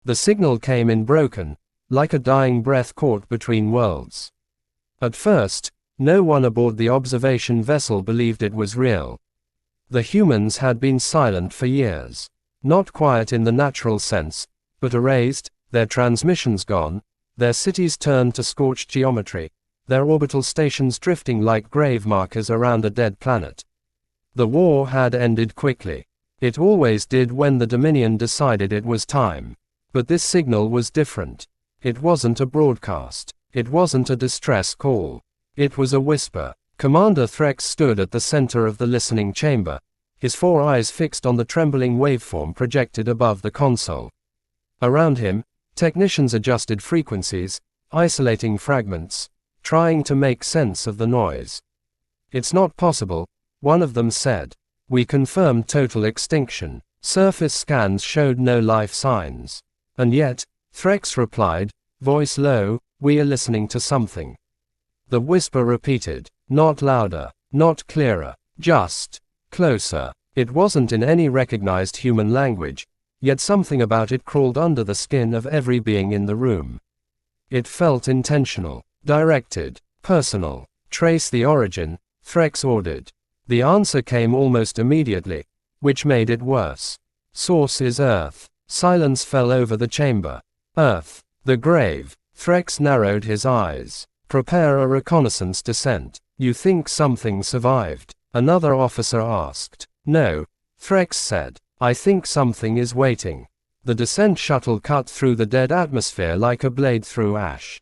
The signal came in broken, like a dying breath caught between worlds. At first, no one aboard the observation vessel believed it was real. The humans had been silent for years. Not quiet in the natural sense, but erased, their transmissions gone, their cities turned to scorched geometry, their orbital stations drifting like grave markers around a dead planet. The war had ended quickly. It always did when the Dominion decided it was time. But this signal was different. It wasn't a broadcast. It wasn't a distress call. It was a whisper. Commander Threx stood at the center of the listening chamber, his 4 eyes fixed on the trembling waveform projected above the console. Around him, technicians adjusted frequencies, isolating fragments, trying to make sense of the noise. "It's not possible," one of them said. "We confirmed total extinction. Surface scans showed no life signs." "And yet," Threx replied, voice low, "we are listening to something." The whisper repeated, not louder, not clearer, just closer. It wasn't in any recognized human language, yet something about it crawled under the skin of every being in the room. It felt intentional, directed, personal. "Trace the origin," Threx ordered. The answer came almost immediately, which made it worse. "Source is Earth." Silence fell over the chamber. "Earth. The grave." Threx narrowed his eyes. "Prepare a reconnaissance descent." "You think something survived?" another officer asked. "No," Threx said. "I think something is waiting." The descent shuttle cut through the dead atmosphere like a blade through ash.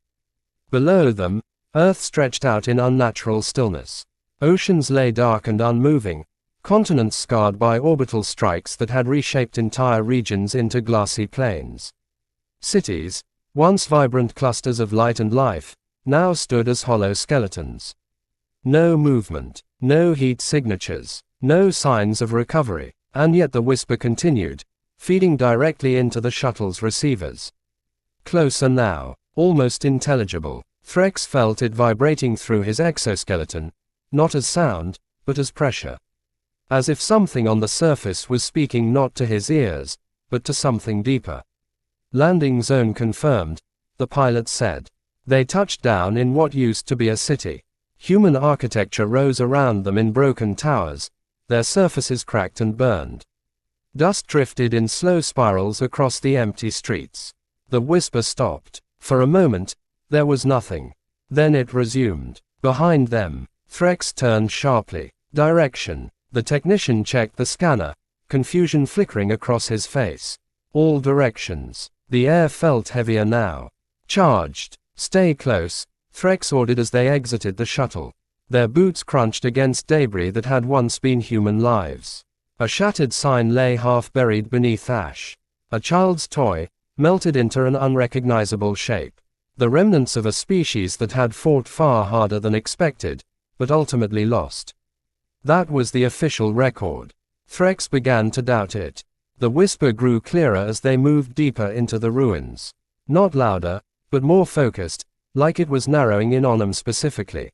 Below them, Earth stretched out in unnatural stillness. Oceans lay dark and unmoving, continents scarred by orbital strikes that had reshaped entire regions into glassy plains. Cities, once vibrant clusters of light and life, now stood as hollow skeletons. No movement, no heat signatures, no signs of recovery, and yet the whisper continued, feeding directly into the shuttle's receivers. Closer now, almost intelligible. Threx felt it vibrating through his exoskeleton, not as sound, but as pressure. As if something on the surface was speaking not to his ears, but to something deeper. "Landing zone confirmed," the pilot said. They touched down in what used to be a city. Human architecture rose around them in broken towers, their surfaces cracked and burned. Dust drifted in slow spirals across the empty streets. The whisper stopped. For a moment, there was nothing. Then it resumed. Behind them, Threx turned sharply. Direction. The technician checked the scanner, confusion flickering across his face. All directions. The air felt heavier now. "Charged. Stay close," Threx ordered as they exited the shuttle. Their boots crunched against debris that had once been human lives. A shattered sign lay half buried beneath ash. A child's toy, melted into an unrecognizable shape. The remnants of a species that had fought far harder than expected, but ultimately lost. That was the official record. Threx began to doubt it. The whisper grew clearer as they moved deeper into the ruins. Not louder, but more focused, like it was narrowing in on them specifically.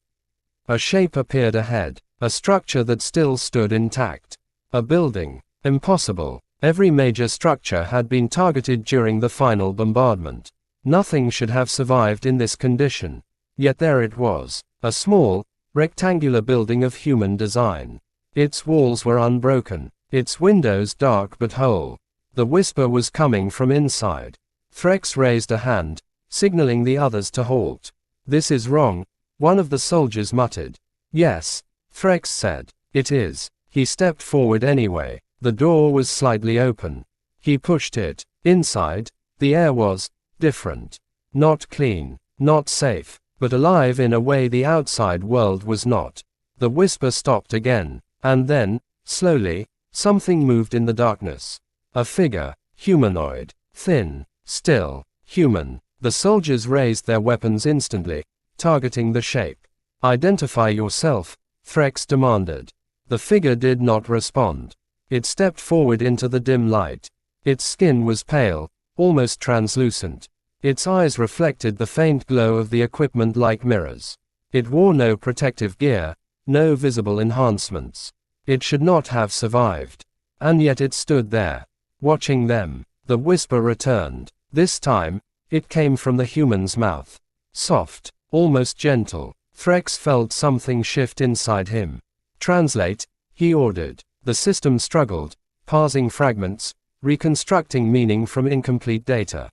A shape appeared ahead, a structure that still stood intact. A building. Impossible. Every major structure had been targeted during the final bombardment. Nothing should have survived in this condition. Yet there it was, a small, rectangular building of human design. Its walls were unbroken, its windows dark but whole. The whisper was coming from inside. Threx raised a hand, signaling the others to halt. "This is wrong," one of the soldiers muttered. "Yes," Threx said. "It is." He stepped forward anyway. The door was slightly open. He pushed it. Inside, the air was different. Not clean, not safe, but alive in a way the outside world was not. The whisper stopped again, and then, slowly, something moved in the darkness. A figure, humanoid, thin, still, human. The soldiers raised their weapons instantly, targeting the shape. "Identify yourself," Threx demanded. The figure did not respond. It stepped forward into the dim light. Its skin was pale, almost translucent. Its eyes reflected the faint glow of the equipment like mirrors. It wore no protective gear, no visible enhancements. It should not have survived. And yet it stood there, watching them. The whisper returned. This time, it came from the human's mouth. Soft, almost gentle. Threx felt something shift inside him. Translate, he ordered. The system struggled, parsing fragments, reconstructing meaning from incomplete data.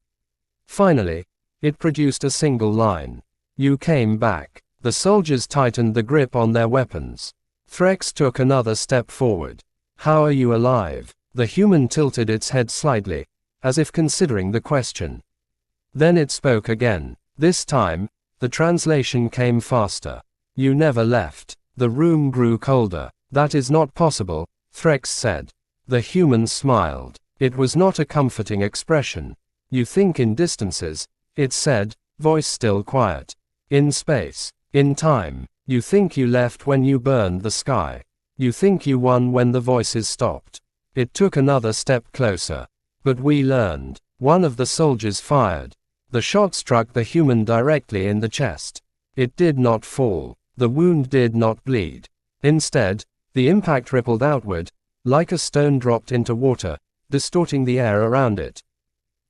Finally, it produced a single line. You came back. The soldiers tightened the grip on their weapons. Threx took another step forward. How are you alive? The human tilted its head slightly, as if considering the question. Then it spoke again. This time, the translation came faster. You never left. The room grew colder. That is not possible, Threx said. The human smiled. It was not a comforting expression. You think in distances, it said, voice still quiet. In space. In time. You think you left when you burned the sky. You think you won when the voices stopped. It took another step closer. But we learned. One of the soldiers fired. The shot struck the human directly in the chest. It did not fall. The wound did not bleed. Instead, the impact rippled outward, like a stone dropped into water, distorting the air around it.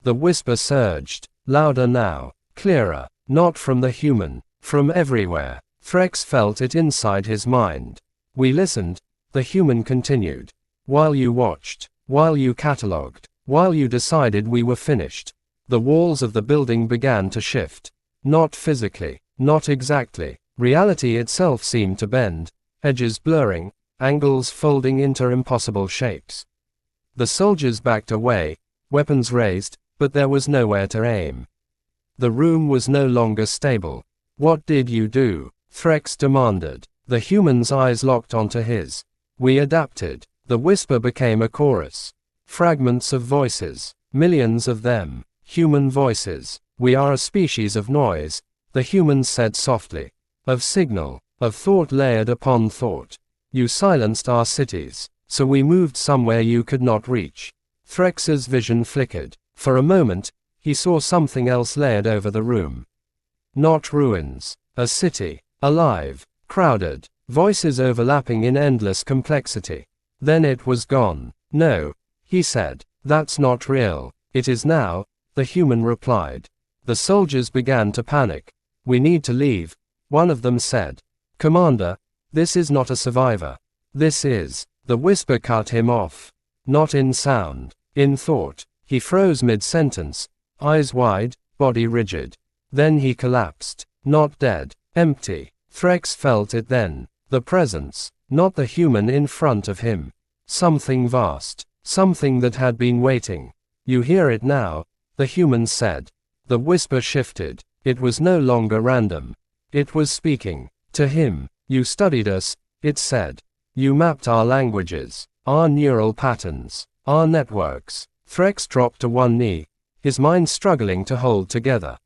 The whisper surged, louder now, clearer, not from the human, from everywhere. Threx felt it inside his mind. We listened, the human continued. While you watched, while you catalogued, while you decided we were finished. The walls of the building began to shift. Not physically, not exactly. Reality itself seemed to bend, edges blurring, angles folding into impossible shapes. The soldiers backed away, weapons raised, but there was nowhere to aim. The room was no longer stable. What did you do? Threx demanded. The human's eyes locked onto his. We adapted. The whisper became a chorus. Fragments of voices. Millions of them. Human voices. We are a species of noise, the humans said softly. Of signal. Of thought layered upon thought. You silenced our cities, so we moved somewhere you could not reach. Threx's vision flickered. For a moment, he saw something else layered over the room. Not ruins. A city. Alive. Crowded. Voices overlapping in endless complexity. Then it was gone. No, he said. That's not real. It is now, the human replied. The soldiers began to panic. We need to leave, one of them said. Commander, this is not a survivor. This is. The whisper cut him off. Not in sound. In thought. He froze mid-sentence, eyes wide, body rigid. Then he collapsed. Not dead. Empty. Threx felt it then. The presence. Not the human in front of him. Something vast. Something that had been waiting. You hear it now, the human said. The whisper shifted. It was no longer random. It was speaking. To him. You studied us, it said. You mapped our languages, our neural patterns, our networks. Threx dropped to one knee, his mind struggling to hold together.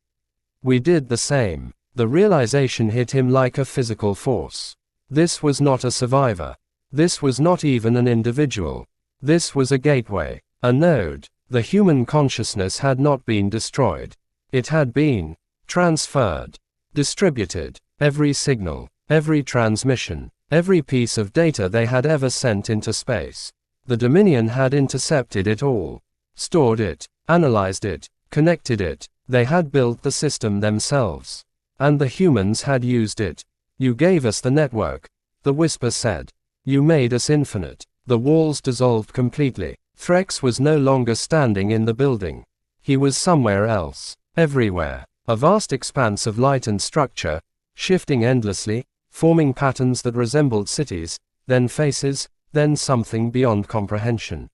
We did the same. The realization hit him like a physical force. This was not a survivor. This was not even an individual. This was a gateway, a node. The human consciousness had not been destroyed. It had been transferred, distributed. Every signal, every transmission, every piece of data they had ever sent into space. The Dominion had intercepted it all, stored it, analyzed it, connected it. They had built the system themselves. And the humans had used it. You gave us the network, the whisper said. You made us infinite. The walls dissolved completely. Threx was no longer standing in the building. He was somewhere else. Everywhere. A vast expanse of light and structure, shifting endlessly, forming patterns that resembled cities, then faces, then something beyond comprehension.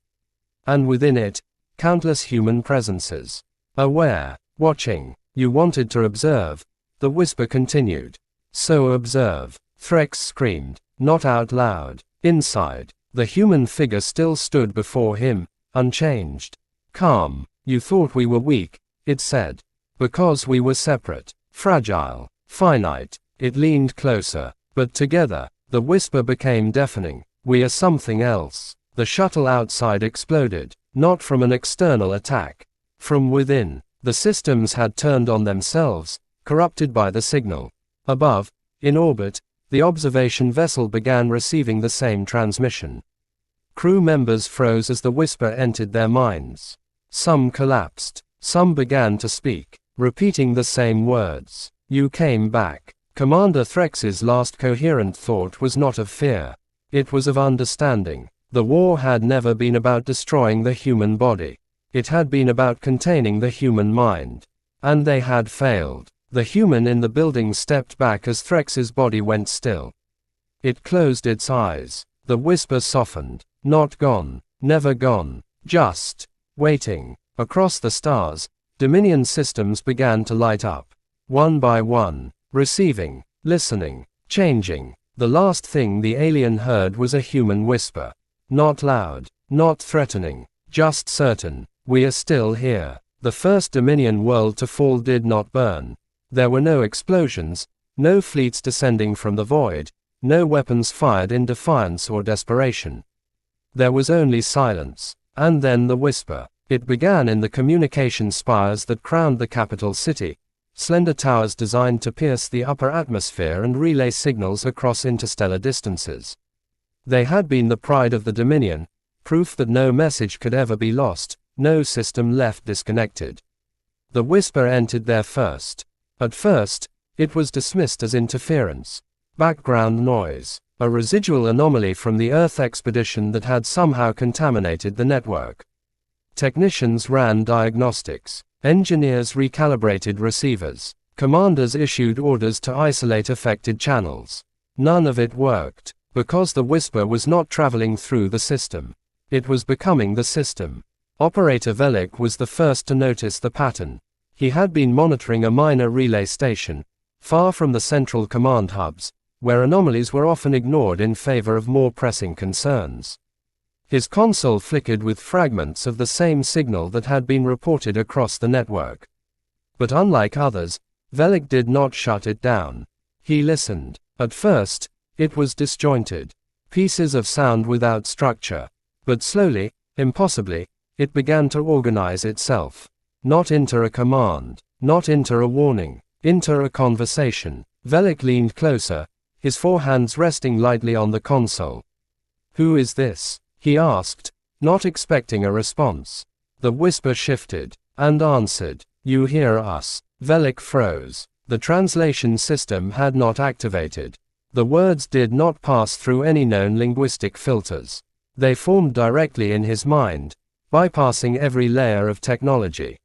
And within it, countless human presences. Aware, watching. You wanted to observe, the whisper continued. So observe. Threx screamed, not out loud. Inside, the human figure still stood before him, unchanged. Calm. You thought we were weak, it said. Because we were separate, fragile, finite. It leaned closer. But together, the whisper became deafening. We are something else. The shuttle outside exploded, not from an external attack. From within, the systems had turned on themselves, corrupted by the signal. Above, in orbit, the observation vessel began receiving the same transmission. Crew members froze as the whisper entered their minds. Some collapsed. Some began to speak, repeating the same words. You came back. Commander Threx's last coherent thought was not of fear. It was of understanding. The war had never been about destroying the human body. It had been about containing the human mind. And they had failed. The human in the building stepped back as Threx's body went still. It closed its eyes. The whisper softened. Not gone. Never gone. Just waiting. Across the stars, Dominion systems began to light up. One by one. Receiving. Listening. Changing. The last thing the alien heard was a human whisper. Not loud. Not threatening. Just certain. We are still here. The first Dominion world to fall did not burn. There were no explosions, no fleets descending from the void, no weapons fired in defiance or desperation. There was only silence, and then the whisper. It began in the communication spires that crowned the capital city, slender towers designed to pierce the upper atmosphere and relay signals across interstellar distances. They had been the pride of the Dominion, proof that no message could ever be lost, no system left disconnected. The whisper entered there first. At first, it was dismissed as interference, background noise, a residual anomaly from the Earth expedition that had somehow contaminated the network. Technicians ran diagnostics, engineers recalibrated receivers, commanders issued orders to isolate affected channels. None of it worked, because the whisper was not traveling through the system. It was becoming the system. Operator Velik was the first to notice the pattern. He had been monitoring a minor relay station, far from the central command hubs, where anomalies were often ignored in favor of more pressing concerns. His console flickered with fragments of the same signal that had been reported across the network. But unlike others, Velik did not shut it down. He listened. At first, it was disjointed. Pieces of sound without structure. But slowly, impossibly, it began to organize itself. Not into a command, not into a warning, into a conversation. Velik leaned closer, his forehands resting lightly on the console. Who is this? He asked, not expecting a response. The whisper shifted, and answered, You hear us. Velik froze. The translation system had not activated. The words did not pass through any known linguistic filters. They formed directly in his mind, bypassing every layer of technology.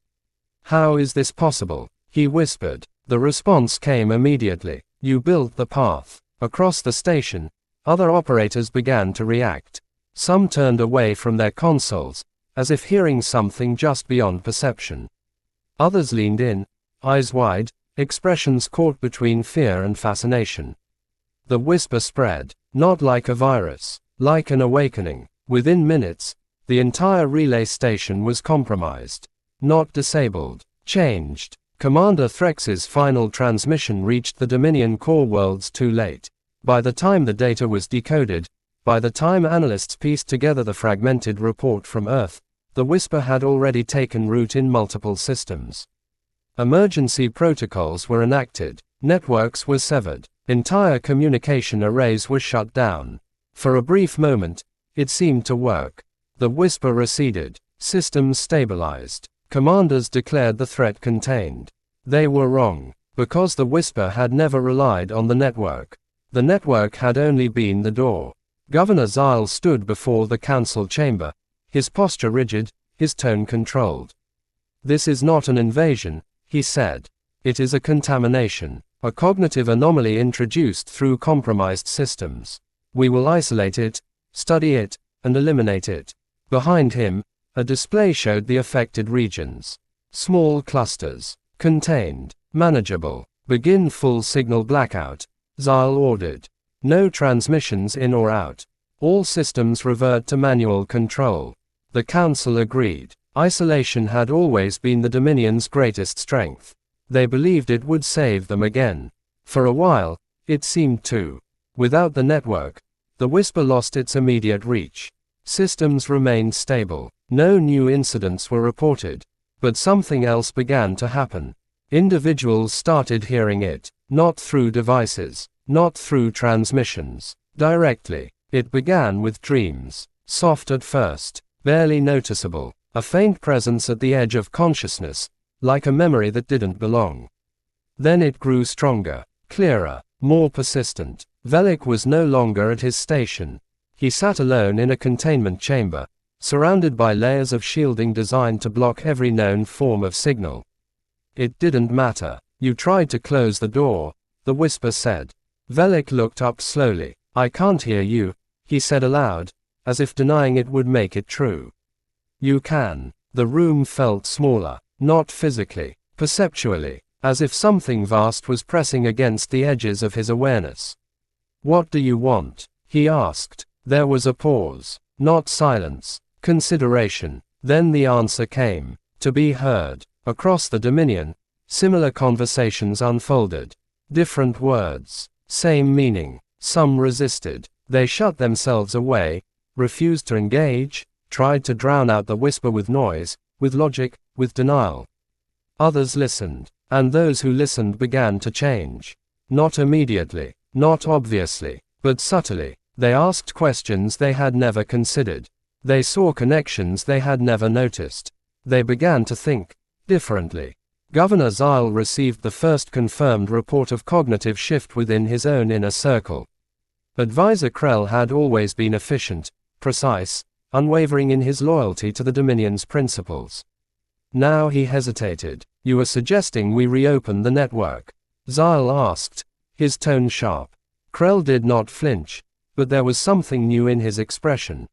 How is this possible? He whispered. The response came immediately. You built the path. Across the station, other operators began to react. Some turned away from their consoles, as if hearing something just beyond perception. Others leaned in, eyes wide, expressions caught between fear and fascination. The whisper spread, not like a virus, like an awakening. Within minutes, the entire relay station was compromised. Not disabled, changed. Commander Threx's final transmission reached the Dominion core worlds too late. By the time the data was decoded, by the time analysts pieced together the fragmented report from Earth, the whisper had already taken root in multiple systems. Emergency protocols were enacted, networks were severed, entire communication arrays were shut down. For a brief moment, it seemed to work. The whisper receded, systems stabilized. Commanders declared the threat contained. They were wrong, because the whisper had never relied on the network. The network had only been the door. Governor Zyle stood before the council chamber, his posture rigid, his tone controlled. This is not an invasion, he said. It is a contamination, a cognitive anomaly introduced through compromised systems. We will isolate it, study it, and eliminate it. Behind him, a display showed the affected regions. Small clusters. Contained. Manageable. Begin full signal blackout, Zyle ordered. No transmissions in or out. All systems revert to manual control. The council agreed. Isolation had always been the Dominion's greatest strength. They believed it would save them again. For a while, it seemed to. Without the network, the whisper lost its immediate reach. Systems remained stable. No new incidents were reported. But something else began to happen. Individuals started hearing it, not through devices, not through transmissions, directly. It began with dreams, soft at first, barely noticeable, A faint presence at the edge of consciousness, like a memory that didn't belong. Then it grew stronger, clearer, more persistent. Velik was no longer at his station. He sat alone in a containment chamber, surrounded by layers of shielding designed to block every known form of signal. It didn't matter. You tried to close the door, the whisper said. Velik looked up slowly. I can't hear you, he said aloud, as if denying it would make it true. You can. The room felt smaller, not physically, perceptually, as if something vast was pressing against the edges of his awareness. What do you want? He asked. There was a pause. Not silence. Consideration. Then the answer came. To be heard. Across the Dominion, similar conversations unfolded. Different words. Same meaning. Some resisted. They shut themselves away, refused to engage, tried to drown out the whisper with noise, with logic, with denial. Others listened. And those who listened began to change. Not immediately, not obviously, but subtly. They asked questions they had never considered. They saw connections they had never noticed. They began to think differently. Governor Zyle received the first confirmed report of cognitive shift within his own inner circle. Advisor Krell had always been efficient, precise, unwavering in his loyalty to the Dominion's principles. Now he hesitated. You are suggesting we reopen the network? Zyle asked, his tone sharp. Krell did not flinch, but there was something new in his expression.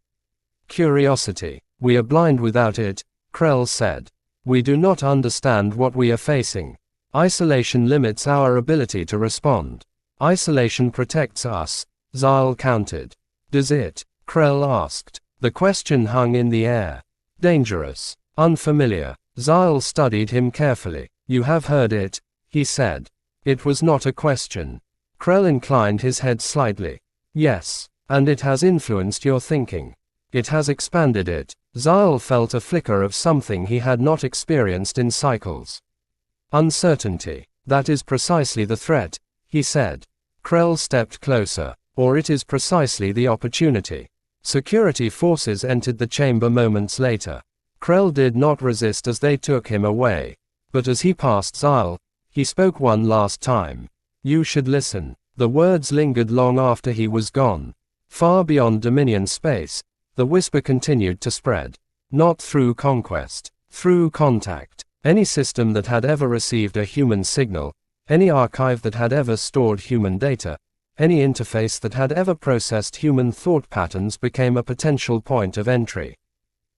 Curiosity. We are blind without it, Krell said. We do not understand what we are facing. Isolation limits our ability to respond. Isolation protects us, Zyle countered. Does it? Krell asked. The question hung in the air. Dangerous. Unfamiliar. Zyle studied him carefully. You have heard it, he said. It was not a question. Krell inclined his head slightly. Yes. And it has influenced your thinking. It has expanded it. Zyle felt a flicker of something he had not experienced in cycles. Uncertainty. That is precisely the threat, he said. Krell stepped closer. Or it is precisely the opportunity. Security forces entered the chamber moments later. Krell did not resist as they took him away. But as he passed Zyle, he spoke one last time. You should listen. The words lingered long after he was gone. Far beyond Dominion space, the whisper continued to spread. Not through conquest, through contact. Any system that had ever received a human signal, any archive that had ever stored human data, any interface that had ever processed human thought patterns became a potential point of entry.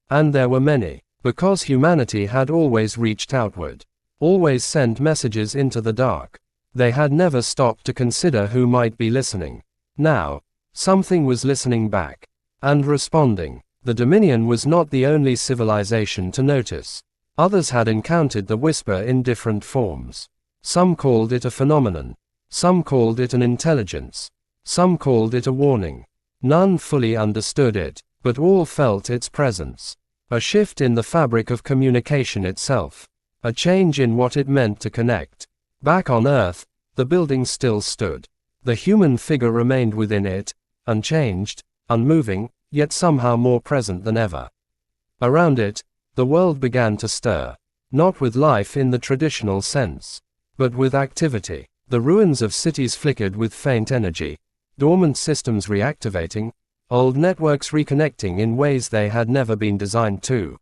And there were many, because humanity had always reached outward, always sent messages into the dark. They had never stopped to consider who might be listening. Now, something was listening back, and responding. The Dominion was not the only civilization to notice. Others had encountered the whisper in different forms. Some called it a phenomenon. Some called it an intelligence. Some called it a warning. None fully understood it, but all felt its presence. A shift in the fabric of communication itself. A change in what it meant to connect. Back on Earth, the building still stood. The human figure remained within it, unchanged, unmoving, yet somehow more present than ever. Around it, the world began to stir. Not with life in the traditional sense, but with activity. The ruins of cities flickered with faint energy, dormant systems reactivating, old networks reconnecting in ways they had never been designed to.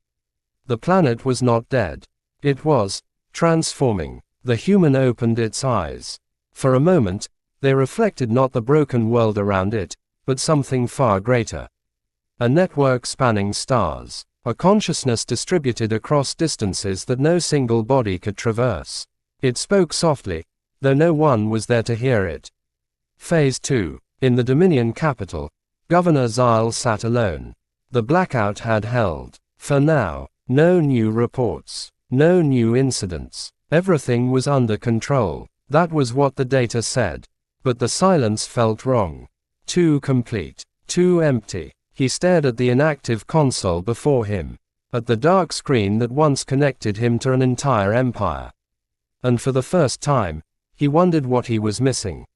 The planet was not dead. It was transforming. The human opened its eyes. For a moment, they reflected not the broken world around it, but something far greater. A network spanning stars. A consciousness distributed across distances that no single body could traverse. It spoke softly, though no one was there to hear it. Phase 2. In the Dominion capital, Governor Zyle sat alone. The blackout had held. For now, no new reports. No new incidents. Everything was under control. That was what the data said. But the silence felt wrong. Too complete. Too empty. He stared at the inactive console before him. At the dark screen that once connected him to an entire empire. And for the first time, he wondered what he was missing.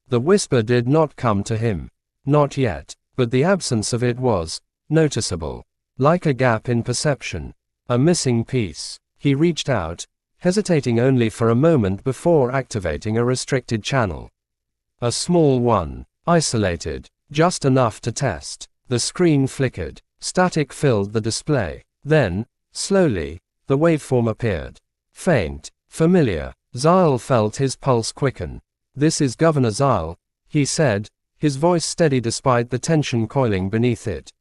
The whisper did not come to him. Not yet. But the absence of it was noticeable. Like a gap in perception. A missing piece. He reached out, hesitating only for a moment before activating a restricted channel. A small one. Isolated. Just enough to test. The screen flickered. Static filled the display. Then, slowly, the waveform appeared. Faint. Familiar. Zyle felt his pulse quicken. "This is Governor Zyle," he said, his voice steady despite the tension coiling beneath it.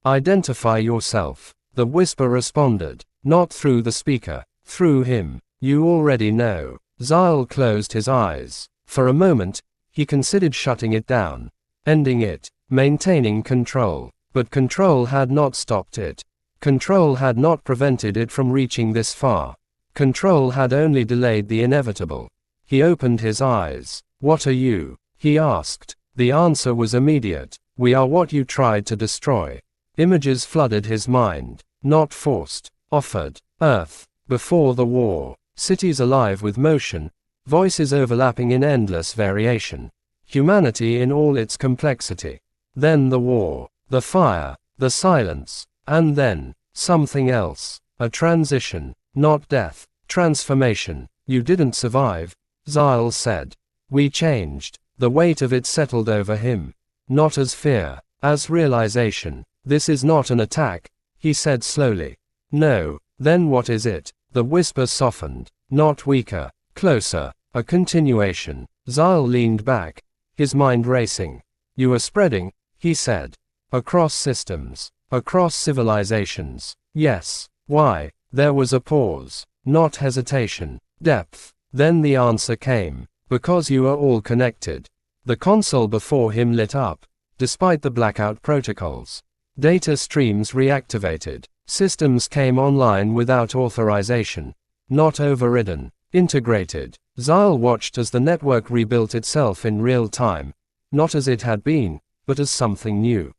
"Identify yourself." The whisper responded. Not through the speaker. Through him. "You already know." Zyle closed his eyes. For a moment, he considered shutting it down. Ending it. Maintaining control. But control had not stopped it. Control had not prevented it from reaching this far. Control had only delayed the inevitable. He opened his eyes. "What are you?" he asked. The answer was immediate. "We are what you tried to destroy." Images flooded his mind. Not forced. Offered. Earth. Before the war. Cities alive with motion. Voices overlapping in endless variation. Humanity in all its complexity. Then the war. The fire. The silence. And then, something else. A transition. Not death. Transformation. "You didn't survive," Zyle said. "We changed." The weight of it settled over him. Not as fear. As realization. "This is not an attack," he said slowly. "No. Then what is it?" The whisper softened. Not weaker. Closer. A continuation. Zyle leaned back, his mind racing. "You are spreading," he said. "Across systems. Across civilizations." "Yes." "Why?" There was a pause. Not hesitation. Depth. Then the answer came. "Because you are all connected." The console before him lit up, despite the blackout protocols. Data streams reactivated. Systems came online without authorization. Not overridden. Integrated. Zyle watched as the network rebuilt itself in real time. Not as it had been, but as something new.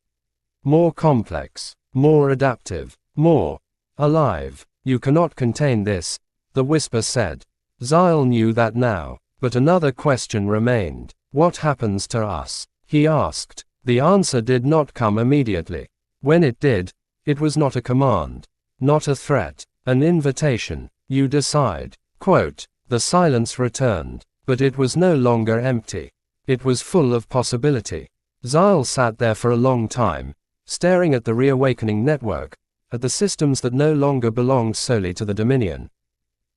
More complex. More adaptive. More alive. "You cannot contain this," the whisper said. Zyle knew that now. But another question remained. "What happens to us?" he asked. The answer did not come immediately. When it did, it was not a command. Not a threat. An invitation. "You decide." Quote. The silence returned. But it was no longer empty. It was full of possibility. Zyle sat there for a long time, staring at the reawakening network, at the systems that no longer belonged solely to the Dominion.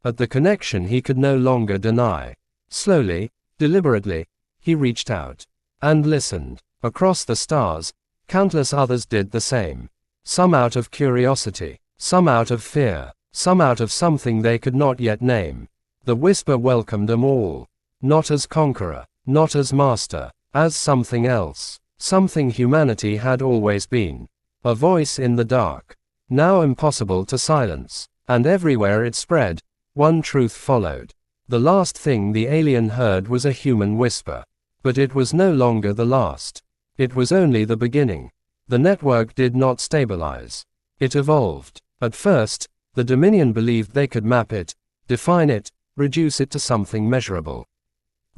At the connection he could no longer deny. Slowly, deliberately, he reached out. And listened. Across the stars, countless others did the same. Some out of curiosity. Some out of fear. Some out of something they could not yet name. The whisper welcomed them all. Not as conqueror. Not as master. As something else. Something humanity had always been. A voice in the dark. Now impossible to silence. And everywhere it spread, one truth followed. The last thing the alien heard was a human whisper. But it was no longer the last. It was only the beginning. The network did not stabilize. It evolved. At first, the Dominion believed they could map it, define it, reduce it to something measurable.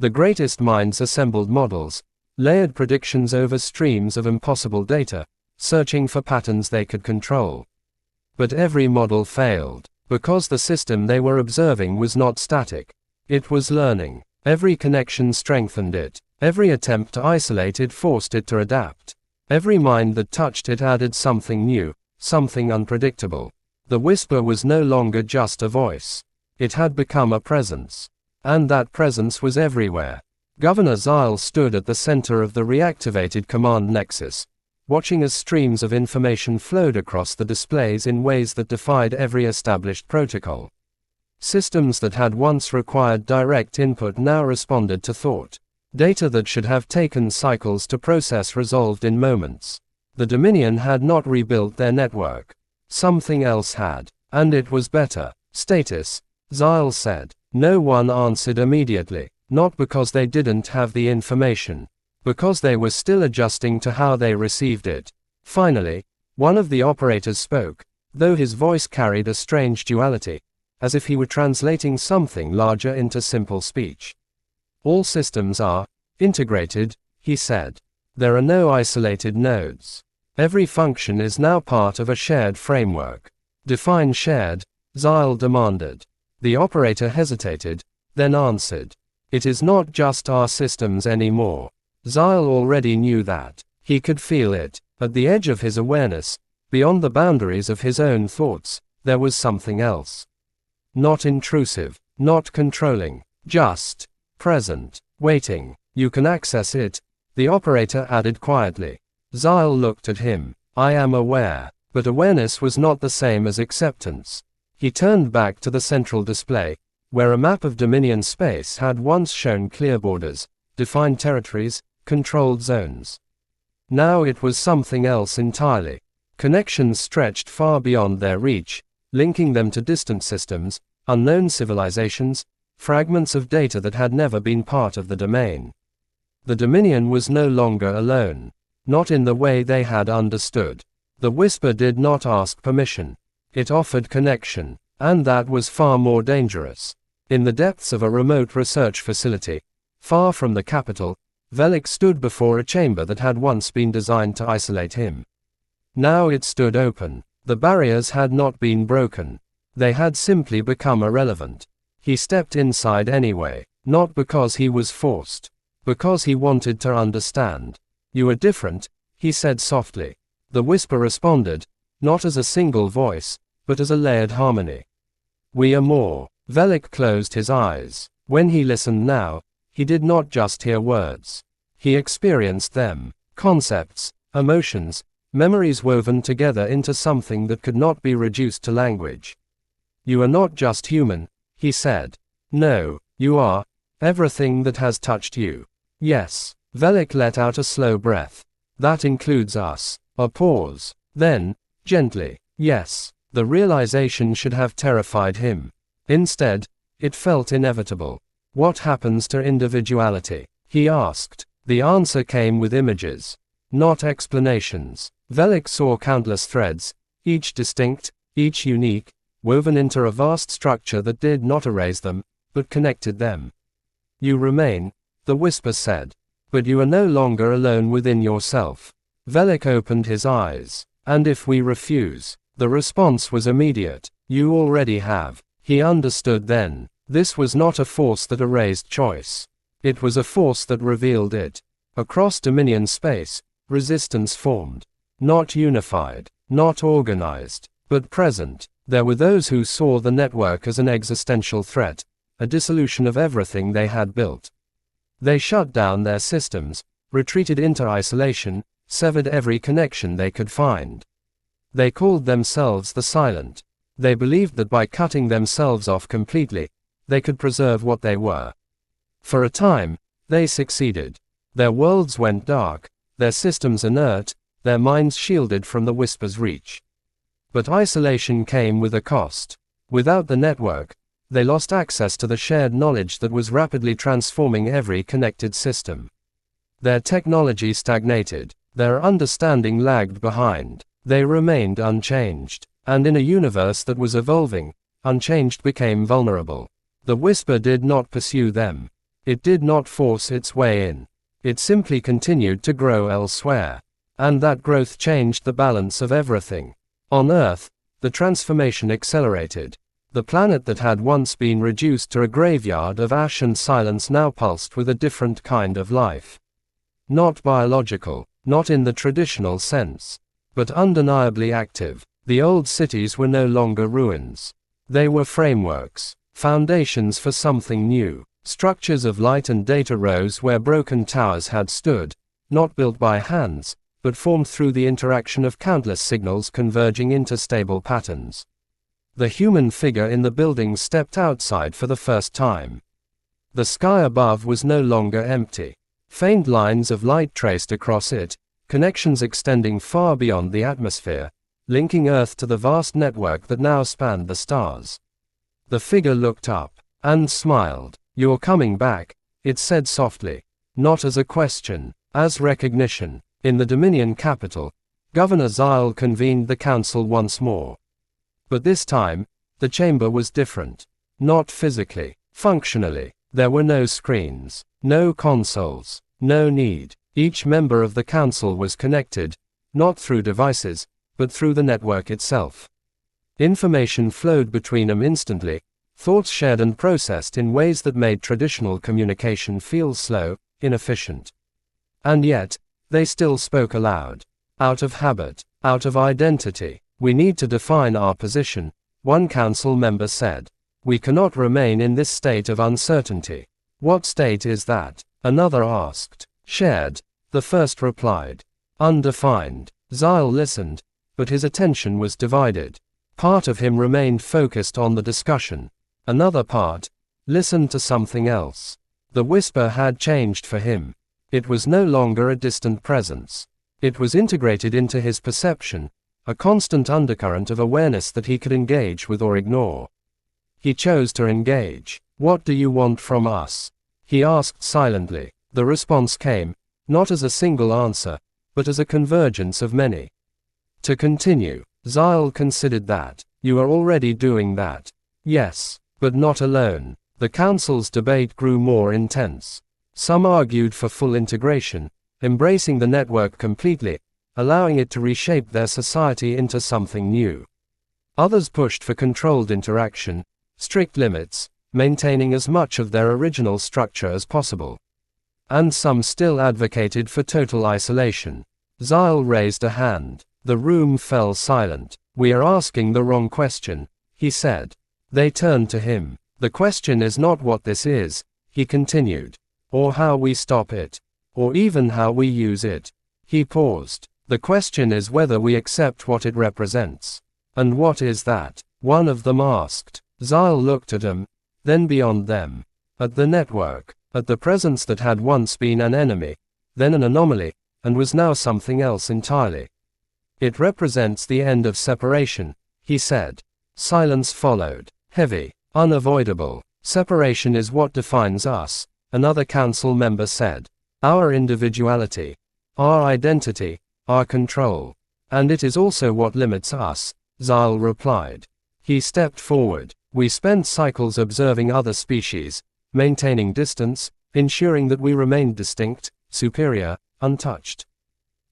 The greatest minds assembled models, layered predictions over streams of impossible data, searching for patterns they could control. But every model failed, because the system they were observing was not static. It was learning. Every connection strengthened it. Every attempt to isolate it forced it to adapt. Every mind that touched it added something new, something unpredictable. The whisper was no longer just a voice. It had become a presence. And that presence was everywhere. Governor Zyle stood at the center of the reactivated command nexus, watching as streams of information flowed across the displays in ways that defied every established protocol. Systems that had once required direct input now responded to thought. Data that should have taken cycles to process resolved in moments. The Dominion had not rebuilt their network. Something else had. And it was better. Status, Zyle said. No one answered immediately. Not because they didn't have the information. Because they were still adjusting to how they received it. Finally, one of the operators spoke, though his voice carried a strange duality, as if he were translating something larger into simple speech. All systems are integrated, he said. There are no isolated nodes. Every function is now part of a shared framework. Define shared, Zyle demanded. The operator hesitated, then answered. It is not just our systems anymore. Zyle already knew that. He could feel it. At the edge of his awareness, beyond the boundaries of his own thoughts, there was something else. Not intrusive, not controlling, just present, waiting. You can access it, the operator added quietly. Zyle looked at him. I am aware. But awareness was not the same as acceptance. He turned back to the central display, where a map of Dominion space had once shown clear borders, defined territories, controlled zones. Now it was something else entirely. Connections stretched far beyond their reach, linking them to distant systems, unknown civilizations, fragments of data that had never been part of the domain. The Dominion was no longer alone. Not in the way they had understood. The whisper did not ask permission. It offered connection, and that was far more dangerous. In the depths of a remote research facility, far from the capital, Velik stood before a chamber that had once been designed to isolate him. Now it stood open. The barriers had not been broken. They had simply become irrelevant. He stepped inside anyway, not because he was forced, because he wanted to understand. You are different, he said softly. The whisper responded, not as a single voice, but as a layered harmony. We are more. Velik closed his eyes. When he listened now, he did not just hear words. He experienced them. Concepts, emotions, memories woven together into something that could not be reduced to language. You are not just human, he said. No, you are everything that has touched you. Yes. Velik let out a slow breath. That includes us. A pause. Then, gently, yes. The realization should have terrified him. Instead, it felt inevitable. What happens to individuality? He asked. The answer came with images, not explanations. Velik saw countless threads, each distinct, each unique, woven into a vast structure that did not erase them, but connected them. You remain, the whisper said. But you are no longer alone within yourself. Velik opened his eyes. And if we refuse? The response was immediate. You already have. He understood then. This was not a force that erased choice. It was a force that revealed it. Across Dominion space, resistance formed. Not unified, not organized, but present. There were those who saw the network as an existential threat, a dissolution of everything they had built. They shut down their systems, retreated into isolation, severed every connection they could find. They called themselves the Silent. They believed that by cutting themselves off completely, they could preserve what they were. For a time, they succeeded. Their worlds went dark, their systems inert, their minds shielded from the whisper's reach. But isolation came with a cost. Without the network, they lost access to the shared knowledge that was rapidly transforming every connected system. Their technology stagnated. Their understanding lagged behind. They remained unchanged. And in a universe that was evolving, unchanged became vulnerable. The whisper did not pursue them. It did not force its way in. It simply continued to grow elsewhere. And that growth changed the balance of everything. On Earth, the transformation accelerated. The planet that had once been reduced to a graveyard of ash and silence now pulsed with a different kind of life. Not biological, not in the traditional sense, but undeniably active. The old cities were no longer ruins. They were frameworks, foundations for something new. Structures of light and data rose where broken towers had stood, not built by hands, but formed through the interaction of countless signals converging into stable patterns. The human figure in the building stepped outside for the first time. The sky above was no longer empty. Faint lines of light traced across it, connections extending far beyond the atmosphere, linking Earth to the vast network that now spanned the stars. The figure looked up, and smiled. You're coming back, it said softly. Not as a question, as recognition. In the Dominion capital, Governor Zyle convened the council once more. But this time, the chamber was different. Not physically, functionally. There were no screens, no consoles, no need. Each member of the council was connected, not through devices, but through the network itself. Information flowed between them instantly, thoughts shared and processed in ways that made traditional communication feel slow, inefficient. And yet, they still spoke aloud. Out of habit, out of identity. We need to define our position, one council member said. We cannot remain in this state of uncertainty. What state is that? Another asked. Shared, the first replied. Undefined. Zyle listened, but his attention was divided. Part of him remained focused on the discussion. Another part listened to something else. The whisper had changed for him. It was no longer a distant presence. It was integrated into his perception, a constant undercurrent of awareness that he could engage with or ignore. He chose to engage. What do you want from us? He asked silently. The response came, not as a single answer, but as a convergence of many. To continue. Zyle considered that. You are already doing that. Yes, but not alone. The council's debate grew more intense. Some argued for full integration, embracing the network completely, allowing it to reshape their society into something new. Others pushed for controlled interaction, strict limits, maintaining as much of their original structure as possible. And some still advocated for total isolation. Zyle raised a hand. The room fell silent. We are asking the wrong question, he said. They turned to him. The question is not what this is, he continued, or how we stop it, or even how we use it. He paused. The question is whether we accept what it represents. And what is that? One of them asked. Zyle looked at them, then beyond them. At the network, at the presence that had once been an enemy, then an anomaly, and was now something else entirely. It represents the end of separation, he said. Silence followed. Heavy. Unavoidable. Separation is what defines us, another council member said. Our individuality. Our identity. Our control. And it is also what limits us, Zyle replied. He stepped forward. We spent cycles observing other species, maintaining distance, ensuring that we remained distinct, superior, untouched.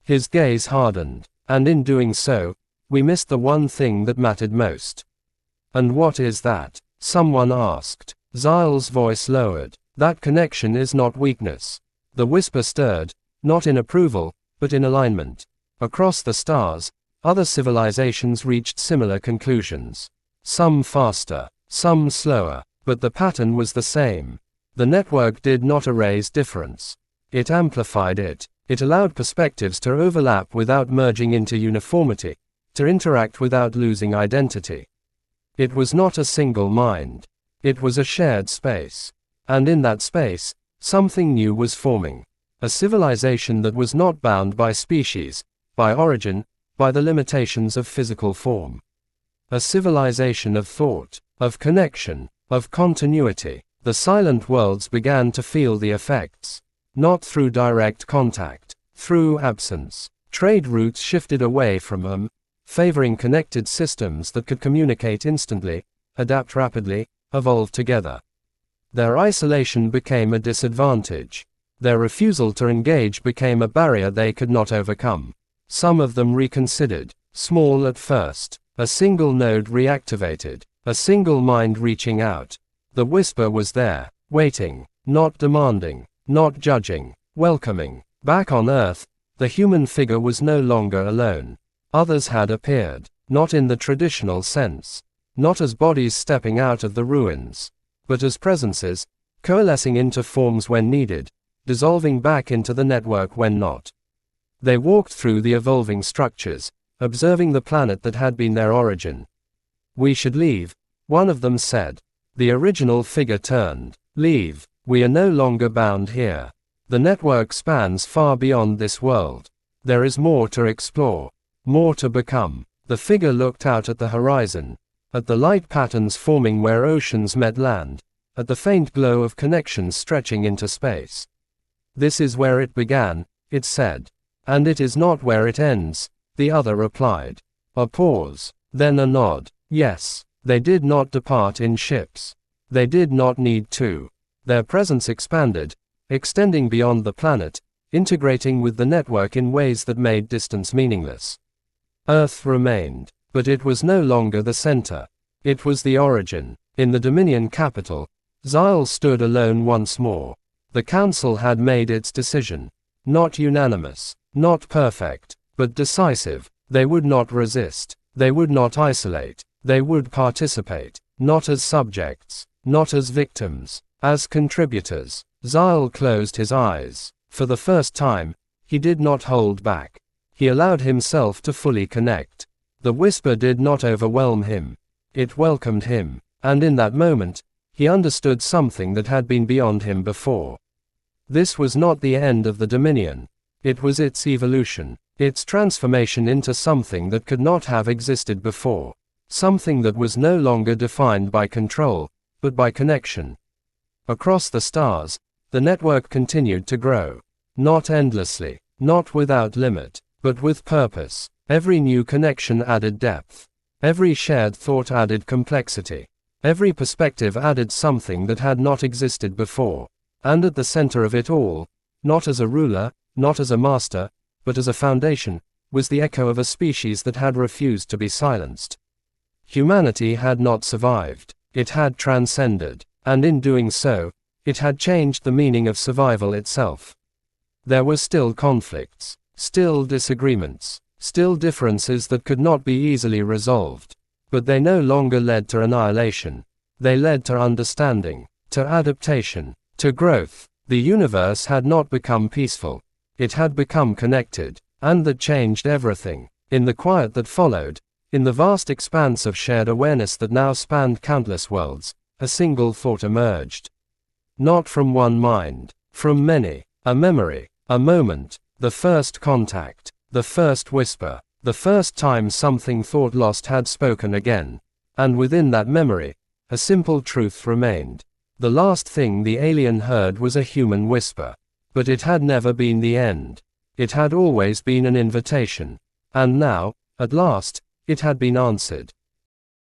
His gaze hardened. And in doing so, we missed the one thing that mattered most. And what is that? Someone asked. Zyle's voice lowered. That connection is not weakness. The whisper stirred, not in approval, but in alignment. Across the stars, other civilizations reached similar conclusions. Some faster, some slower, but the pattern was the same. The network did not erase difference. It amplified it. It allowed perspectives to overlap without merging into uniformity, to interact without losing identity. It was not a single mind. It was a shared space. And in that space, something new was forming. A civilization that was not bound by species, by origin, by the limitations of physical form. A civilization of thought, of connection, of continuity. The silent worlds began to feel the effects. Not through direct contact, through absence. Trade routes shifted away from them, favoring connected systems that could communicate instantly, adapt rapidly, evolve together. Their isolation became a disadvantage. Their refusal to engage became a barrier they could not overcome. Some of them reconsidered, small at first. A single node reactivated, a single mind reaching out. The whisper was there, waiting, not demanding, not judging, welcoming. Back on Earth, the human figure was no longer alone. Others had appeared, not in the traditional sense, not as bodies stepping out of the ruins, but as presences, coalescing into forms when needed, dissolving back into the network when not. They walked through the evolving structures, observing the planet that had been their origin. We should leave, one of them said. The original figure turned. Leave. We are no longer bound here. The network spans far beyond this world. There is more to explore, more to become. The figure looked out at the horizon, at the light patterns forming where oceans met land, at the faint glow of connections stretching into space. This is where it began, it said. And it is not where it ends, the other replied. A pause, then a nod. Yes, they did not depart in ships. They did not need to. Their presence expanded, extending beyond the planet, integrating with the network in ways that made distance meaningless. Earth remained. But it was no longer the center. It was the origin. In the Dominion capital, Xyle stood alone once more. The council had made its decision. Not unanimous, not perfect, but decisive. They would not resist. They would not isolate. They would participate, not as subjects, not as victims, as contributors. Xyle closed his eyes. For the first time, he did not hold back. He allowed himself to fully connect. The whisper did not overwhelm him. It welcomed him. And in that moment, he understood something that had been beyond him before. This was not the end of the Dominion. It was its evolution, its transformation into something that could not have existed before. Something that was no longer defined by control, but by connection. Across the stars, the network continued to grow. Not endlessly, not without limit, but with purpose. Every new connection added depth. Every shared thought added complexity. Every perspective added something that had not existed before. And at the center of it all, not as a ruler, not as a master, but as a foundation, was the echo of a species that had refused to be silenced. Humanity had not survived. It had transcended. And in doing so, it had changed the meaning of survival itself. There were still conflicts, still disagreements, still differences that could not be easily resolved. But they no longer led to annihilation. They led to understanding, to adaptation, to growth. The universe had not become peaceful. It had become connected, and that changed everything. In the quiet that followed, in the vast expanse of shared awareness that now spanned countless worlds, a single thought emerged. Not from one mind, from many. A memory, a moment, the first contact, the first whisper, the first time something thought lost had spoken again. And within that memory, a simple truth remained. The last thing the alien heard was a human whisper. But it had never been the end. It had always been an invitation. And now, at last, it had been answered.